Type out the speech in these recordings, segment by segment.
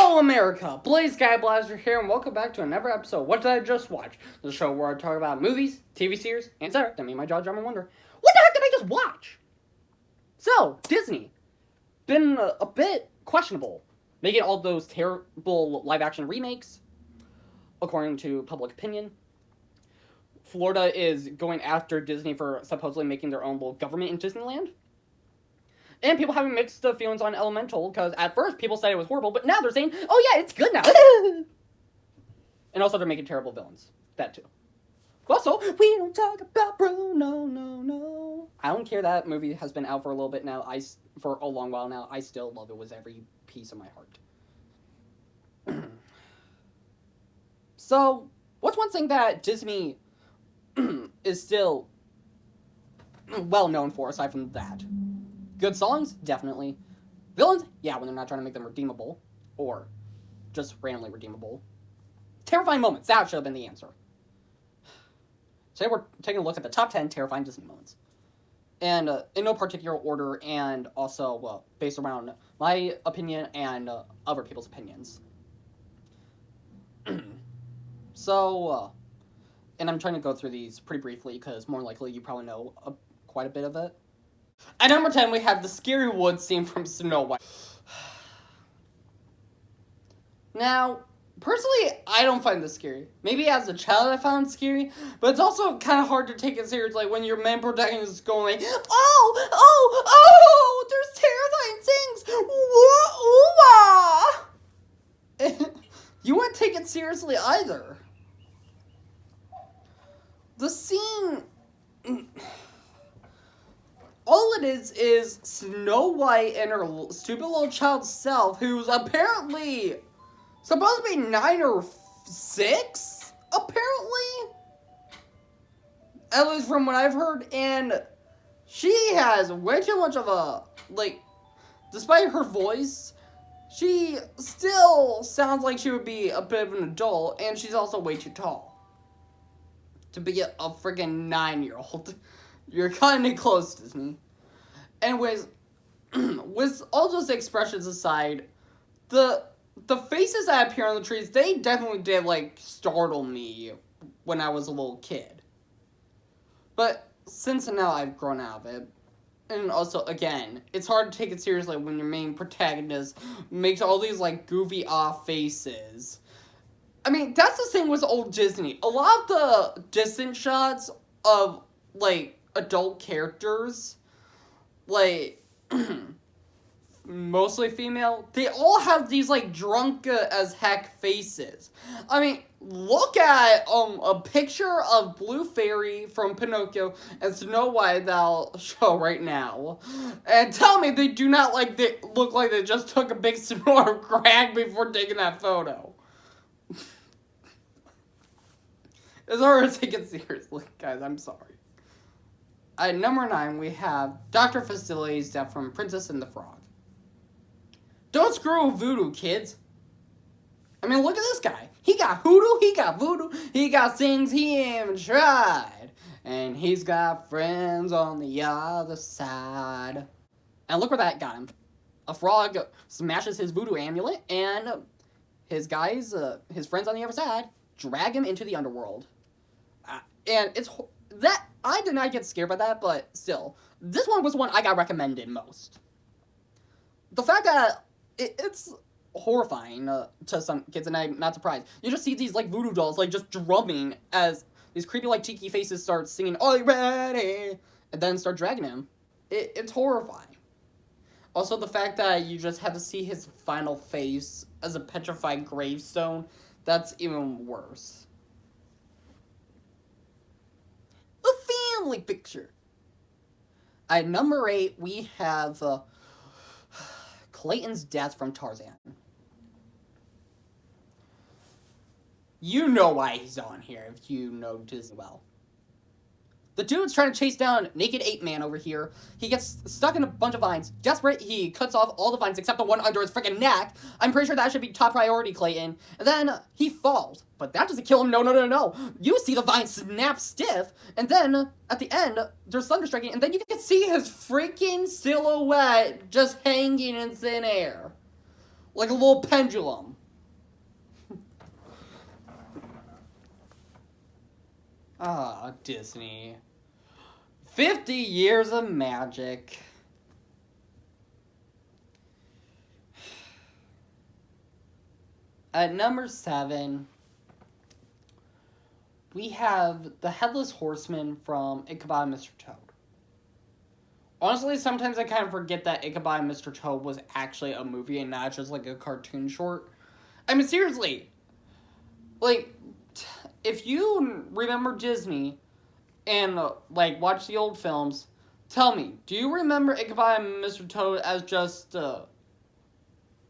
Hello, America! Blaze Guy Blaster here, and welcome back to another episode of What Did I Just Watch? The show where I talk about movies, TV series, and etc. that made my jaw drum and wonder, what the heck did I just watch? So, Disney. Been a bit questionable, making all those terrible live-action remakes, according to public opinion. Florida is going after Disney for supposedly making their own little government in Disneyland. And people having mixed feelings on Elemental, because at first people said it was horrible, but now they're saying, oh yeah, it's good now. And also they're making terrible villains. That too. Also, we don't talk about Bruno, no. I don't care that movie has been out for a little bit now. For a long while now. I still love it with every piece of my heart. So, what's one thing that Disney is still well known for, aside from that? Good songs? Definitely. Villains? Yeah, when they're not trying to make them redeemable. Or just randomly redeemable. Terrifying moments. That should have been the answer. Today we're taking a look at the top 10 terrifying Disney moments. And in no particular order, and also based around my opinion and other people's opinions. So, and I'm trying to go through these pretty briefly, because more likely you probably know quite a bit of it. At number 10, we have the scary woods scene from Snow White. Now, personally, I don't find this scary. Maybe as a child I found it scary, but it's also kind of hard to take it seriously when your main protagonist is going like, oh, there's terrifying things. Ooh-ah. You wouldn't take it seriously either. The scene... all it is Snow White and her stupid little child self, who's apparently supposed to be 9 or 6, apparently. At least from what I've heard, and she has way too much of a, despite her voice, she still sounds like she would be a bit of an adult, and she's also way too tall to be a friggin' 9-year-old. You're kind of close, Disney. Anyways, with all those expressions aside, the faces that appear on the trees, they definitely did, startle me when I was a little kid. But since now I've grown out of it, and also, again, it's hard to take it seriously when your main protagonist makes all these, goofy off faces. I mean, that's the thing with old Disney. A lot of the distant shots of, adult characters, mostly female, they all have these, drunk as heck faces. I mean, look at, a picture of Blue Fairy from Pinocchio and Snow White that I'll show right now, and tell me they do not, they look like they just took a big snort of crack before taking that photo. It's hard to take it seriously, guys, I'm sorry. At number 9, we have Dr. Facility's death from Princess and the Frog. Don't screw with voodoo, kids. I mean, look at this guy. He got hoodoo, he got voodoo, he got things he ain't even tried. And he's got friends on the other side. And look where that got him. A frog smashes his voodoo amulet, and his guys, his friends on the other side, drag him into the underworld. And it's... that, I did not get scared by that, but still, this one was one I got recommended most. The fact that it's horrifying to some kids, and I'm not surprised. You just see these, voodoo dolls, just drumming as these creepy, tiki faces start singing, "Are you ready?" and then start dragging him. It's horrifying. Also, the fact that you just have to see his final face as a petrified gravestone, that's even worse. Family picture. At number 8, we have Clayton's death from Tarzan. You know why he's on here if you know Disney well. The dude's trying to chase down Naked Ape Man over here. He gets stuck in a bunch of vines. Desperate, he cuts off all the vines except the one under his freaking neck. I'm pretty sure that should be top priority, Clayton. And then he falls. But that doesn't kill him. No. You see the vine snap stiff. And then, at the end, there's thunder striking. And then you can see his freaking silhouette just hanging in thin air. Like a little pendulum. Ah, Disney. 50 years of magic. At number 7, we have the Headless Horseman from Ichabod and Mr. Toad. Honestly, sometimes I kind of forget that Ichabod and Mr. Toad was actually a movie and not just like a cartoon short. I mean, seriously. Like, if you remember Disney and, like, watch the old films, tell me, do you remember Ichabod and Mr. Toad as just,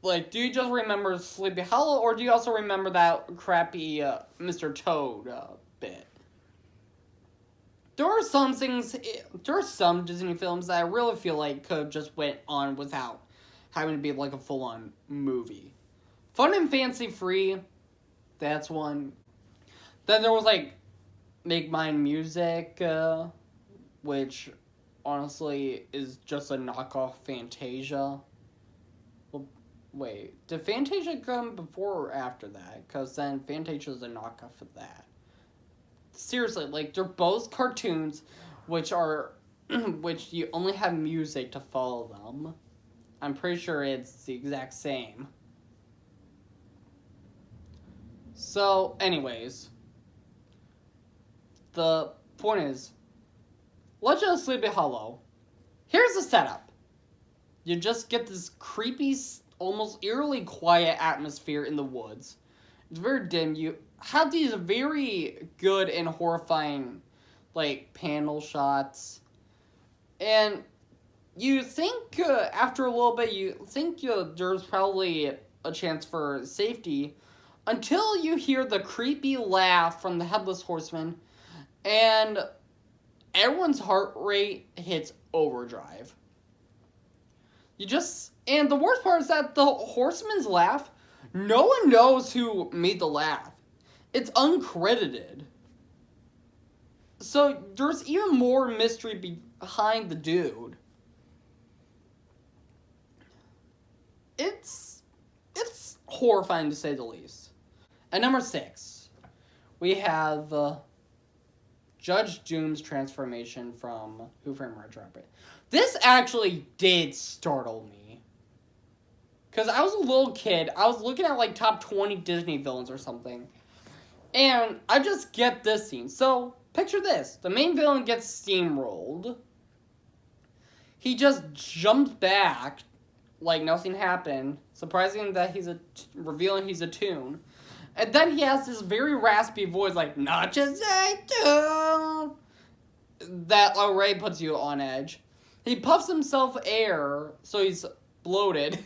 like, do you just remember Sleepy Hollow, or do you also remember that crappy, Mr. Toad, bit? There are some Disney films that I really feel like could have just went on without having to be, like, a full-on movie. Fun and Fancy Free, that's one. Then there was, like, Make Mine Music, which honestly is just a knockoff Fantasia. Well, wait, did Fantasia come before or after that? Because then Fantasia is a knockoff of that. Seriously, like, they're both cartoons, which are, which you only have music to follow them. I'm pretty sure it's the exact same. So, anyways, the point is, Legend of Sleepy Hollow. Here's the setup. You just get this creepy, almost eerily quiet atmosphere in the woods. It's very dim. You have these very good and horrifying, like, panel shots. And you think, after a little bit, you think there's probably a chance for safety until you hear the creepy laugh from the Headless Horseman, and everyone's heart rate hits overdrive. And the worst part is that the horseman's laugh, no one knows who made the laugh. It's uncredited. So there's even more mystery behind the dude. It's horrifying to say the least. At number 6, we have Judge Doom's transformation from Who Framed Roger Rabbit. This actually did startle me. Because I was a little kid. I was looking at, like, top 20 Disney villains or something. And I just get this scene. So, picture this. The main villain gets steamrolled. He just jumps back like nothing happened. Surprising that revealing he's a toon. And then he has this very raspy voice like, not just a toon, that already puts you on edge. He puffs himself air, so he's bloated.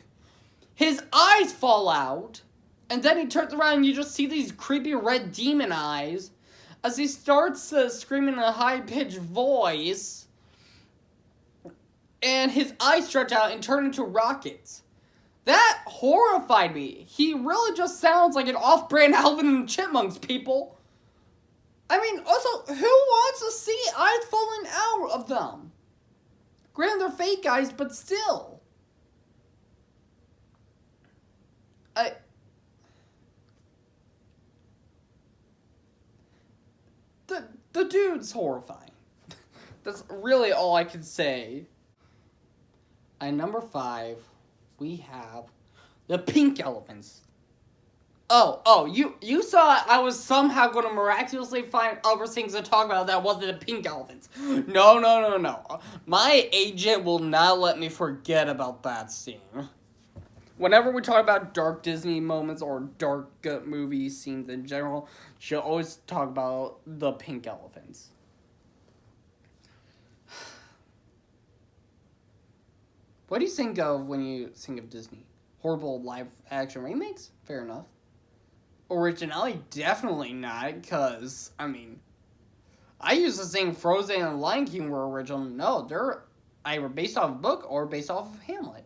His eyes fall out. And then he turns around and you just see these creepy red demon eyes as he starts screaming in a high-pitched voice. And his eyes stretch out and turn into rockets. That horrified me. He really just sounds like an off-brand Alvin and the Chipmunks, people. I mean, also, who wants to see eyes falling out of them? Granted, they're fake eyes, but still. The dude's horrifying. That's really all I can say. At number 5, we have the Pink Elephants. You saw I was somehow going to miraculously find other things to talk about that wasn't the Pink Elephants. No. My agent will not let me forget about that scene. Whenever we talk about dark Disney moments or dark movie scenes in general, she'll always talk about the Pink Elephants. What do you think of when you think of Disney? Horrible live-action remakes? Fair enough. Originality? Definitely not, because, I mean, I used to think Frozen and Lion King were original. No, they're either based off a book or based off of Hamlet.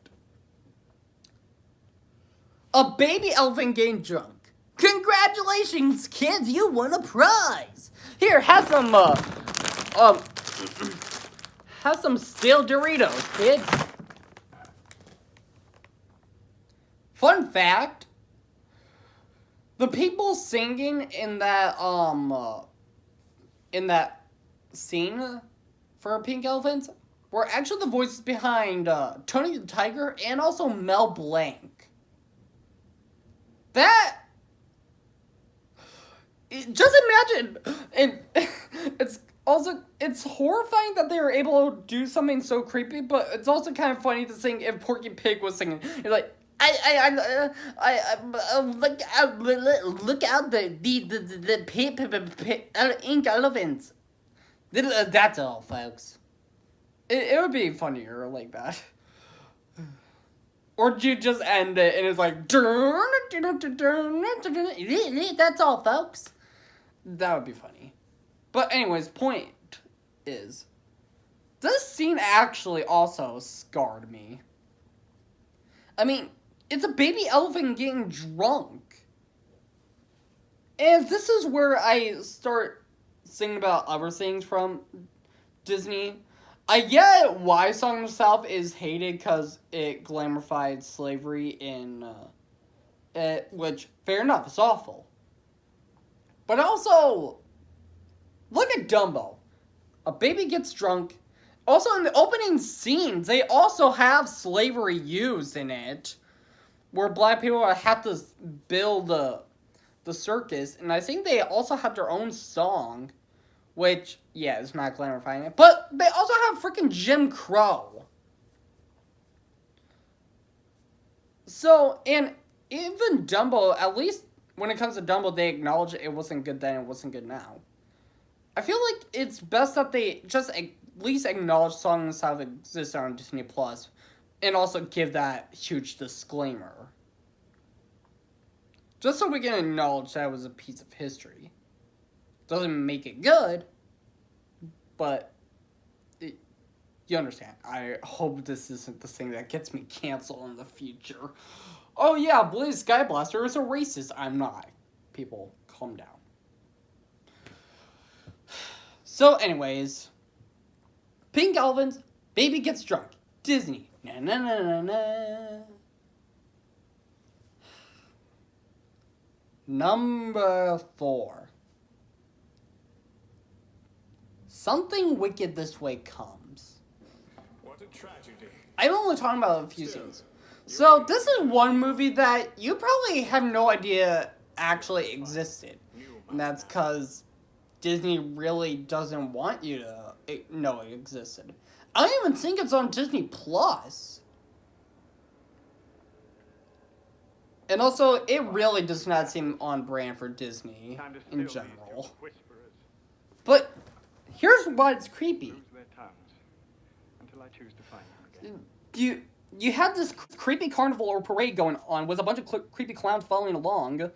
A baby elephant getting drunk. Congratulations, kids, you won a prize. Here, have some stale Doritos, kids. Fun fact, the people singing in that in that scene for Pink Elephant were actually the voices behind Tony the Tiger and also Mel Blanc. That just imagine, and it's horrifying that they were able to do something so creepy, but it's also kind of funny to sing if Porky Pig was singing. You're like, look out the ink elephants. That's all, folks. It would be funnier like that. Or do you just end it and it's like, that's all, folks. That would be funny. But anyways, point is, this scene actually also scarred me. I mean, it's a baby elephant getting drunk. And this is where I start thinking about other things from Disney. I get why Song of the South is hated because it glamorified slavery in which, fair enough, it's awful. But also, look at Dumbo. A baby gets drunk. Also, in the opening scenes, they also have slavery used in it, where black people have to build the circus, and I think they also have their own song, which, yeah, it's not clarifying it, but they also have freaking Jim Crow. So, and even Dumbo, at least when it comes to Dumbo, they acknowledge it wasn't good then, it wasn't good now. I feel like it's best that they just at least acknowledge Song of the South exists on Disney Plus, and also give that huge disclaimer. Just so we can acknowledge that it was a piece of history. Doesn't make it good, but you understand. I hope this isn't the thing that gets me canceled in the future. Oh yeah, Blaze Skyblaster is a racist. I'm not. People, calm down. So anyways, Pink Elephant, baby gets drunk. Disney. Na na na na na. Number 4. Something Wicked This Way Comes. What a tragedy. I'm only talking about a few scenes. So this is one movie that you probably have no idea actually existed. And that's because Disney really doesn't want you to know it existed. I don't even think it's on Disney Plus. And also, it really does not seem on brand for Disney in general. But here's what's creepy. You had this creepy carnival or parade going on with a bunch of creepy clowns following along.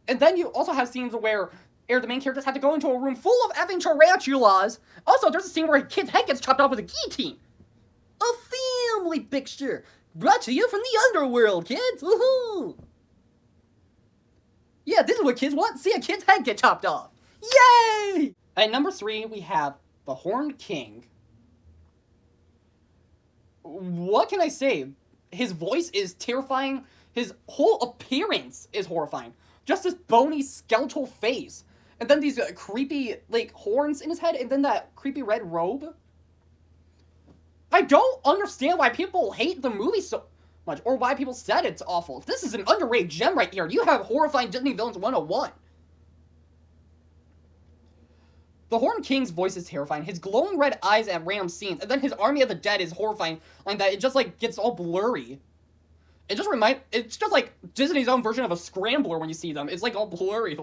And then you also have scenes where the main characters have to go into a room full of effing tarantulas. Also, there's a scene where a kid's head gets chopped off with a guillotine. A family picture brought to you from the underworld, kids. Woohoo! Yeah, this is what kids want. See a kid's head get chopped off. Yay! At number 3, we have The Horned King. What can I say? His voice is terrifying. His whole appearance is horrifying. Just this bony, skeletal face. And then these creepy, horns in his head. And then that creepy red robe. I don't understand why people hate the movie so much. Or why people said it's awful. This is an underrated gem right here. You have horrifying Disney villains 101. The Horned King's voice is terrifying. His glowing red eyes at random scenes. And then his Army of the Dead is horrifying. Like that, it just, gets all blurry. It's just like Disney's own version of a Scrambler when you see them. It's, all blurry,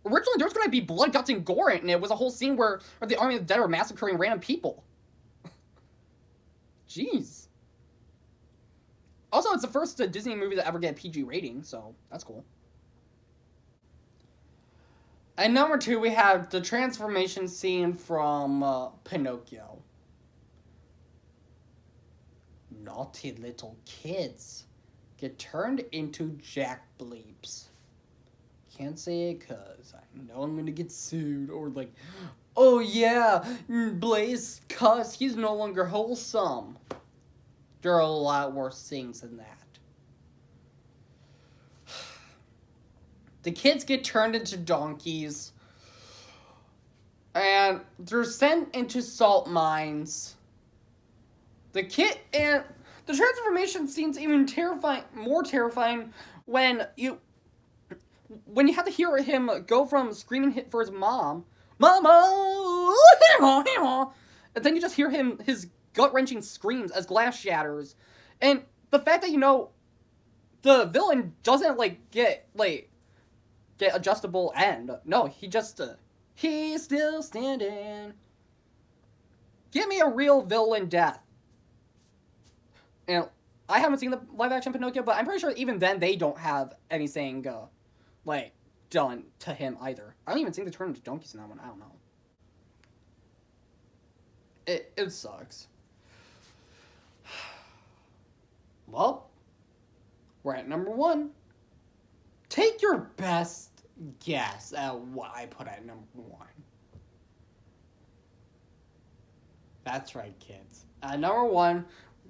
Originally, there was going to be blood, guts, and gore in it, and it was a whole scene where the Army of the Dead were massacring random people. Jeez. Also, it's the first Disney movie to ever get a PG rating, so that's cool. And number 2, we have the transformation scene from Pinocchio. Naughty little kids get turned into Jack Bleeps. Can't say it because I know I'm going to get sued. Or oh yeah, Blaze cuss, he's no longer wholesome. There are a lot worse things than that. The kids get turned into donkeys. and they're sent into salt mines. The transformation scene's even more terrifying when you have to hear him go from screaming for his mom, Mama, and then you just hear his gut-wrenching screams as glass shatters, and the fact that the villain doesn't get adjustable end. No, he just he's still standing. Give me a real villain death. And I haven't seen the live-action Pinocchio, but I'm pretty sure even then they don't have anything, done to him either. I don't even think they turn into donkeys in that one. I don't know. It sucks. Well, we're at number 1. Take your best guess at what I put at number 1. That's right, kids. At number 1,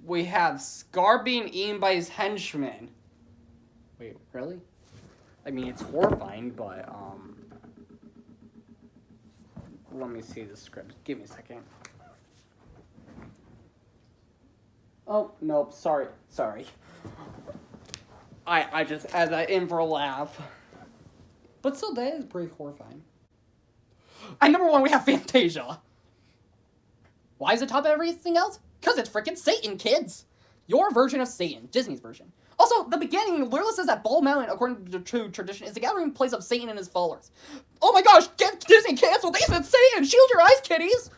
we have Scar being eaten by his henchmen. Wait, really? I mean, it's horrifying, but, let me see the script. Give me a second. Oh, nope, sorry. I just added that in for a laugh. But still, that is pretty horrifying. At number 1, we have Fantasia. Why is it top of everything else? Because it's freaking Satan, kids! Your version of Satan. Disney's version. Also, the beginning literally says that Bald Mountain, according to tradition, is the gathering place of Satan and his followers. Oh my gosh, get Disney canceled! They said Satan! Shield your eyes, kiddies!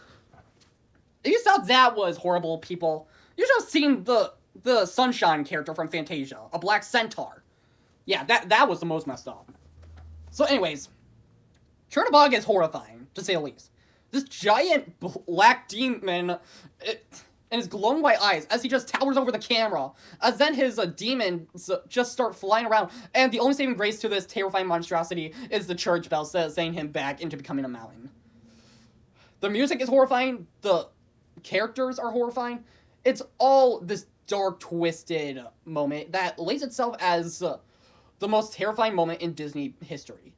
If you thought that was horrible, people, you should have seen the Sunshine character from Fantasia. A black centaur. Yeah, that was the most messed up. So anyways, Chernabog is horrifying, to say the least. This giant black demon and his glowing white eyes as he just towers over the camera. As then his demons just start flying around. And the only saving grace to this terrifying monstrosity is the church bell saying him back into becoming a mountain. The music is horrifying. The characters are horrifying. It's all this dark, twisted moment that lays itself as the most terrifying moment in Disney history.